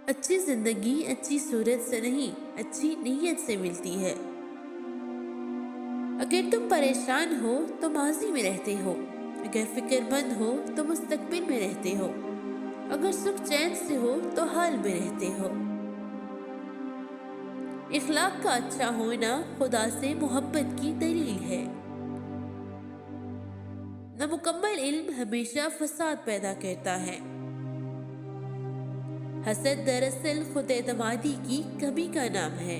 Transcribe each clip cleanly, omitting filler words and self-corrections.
اچھی زندگی اچھی صورت سے نہیں، اچھی نیت سے ملتی ہے۔ اگر تم پریشان ہو تو ماضی میں رہتے ہو، اگر فکر مند ہو تو مستقبل میں رہتے ہو، اگر سکھ چین سے ہو تو حال میں رہتے ہو۔ اخلاق کا اچھا ہونا خدا سے محبت کی دلیل ہے۔ نامکمل علم ہمیشہ فساد پیدا کرتا ہے۔ حسد دراصل خود اعتمادی کی کمی کا نام ہے۔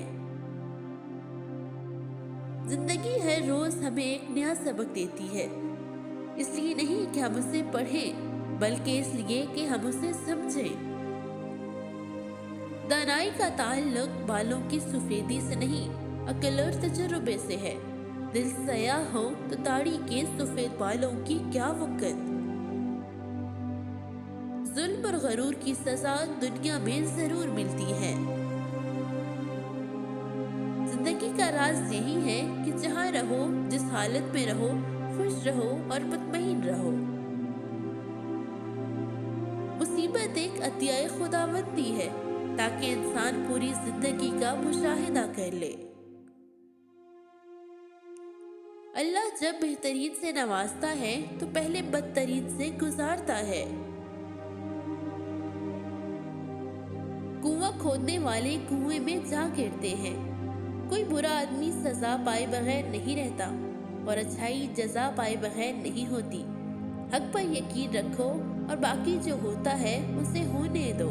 زندگی ہر روز ہمیں ایک نیا سبق دیتی ہے، اس لیے نہیں کہ ہم اسے پڑھیں بلکہ اس لیے کہ ہم اسے سمجھیں۔ دانائی کا تعلق بالوں کی سفیدی سے نہیں، عقل اور تجربے سے ہے۔ دل سیاہ ہو تو داڑھی کے سفید بالوں کی کیا وقت۔ ظلم اور غرور کی سزا دنیا میں ضرور ملتی ہے۔ زندگی کا راز یہی ہے کہ جہاں رہو، جس حالت میں رہو، خوش رہو اور مطمئن رہو۔ مصیبت ایک عطیہ خداوندی ہے تاکہ انسان پوری زندگی کا مشاہدہ کر لے۔ اللہ جب بہترین سے نوازتا ہے تو پہلے بدترین سے گزارتا ہے۔ کنواں کھودنے والے کنویں میں جا گرتے ہیں۔ کوئی برا آدمی سزا پائے بغیر نہیں رہتا اور اچھائی جزا پائے بغیر نہیں ہوتی۔ حق پر یقین رکھو اور باقی جو ہوتا ہے اسے ہونے دو۔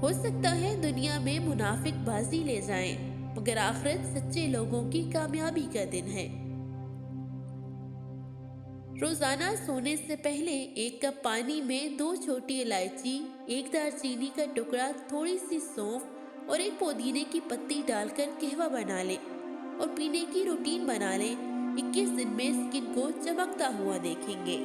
ہو سکتا ہے دنیا میں منافق بازی لے جائیں، مگر آخرت سچے لوگوں کی کامیابی کا دن ہے۔ روزانہ سونے سے پہلے 1 کپ پانی میں 2 چھوٹی الائچی، 1 دار چینی کا ٹکڑا، تھوڑی سی سونف اور 1 پودینے کی پتی ڈال کر قہوہ بنا لیں اور پینے کی روٹین بنا لیں۔ 21 دن میں اسکن کو چمکتا ہوا دیکھیں گے۔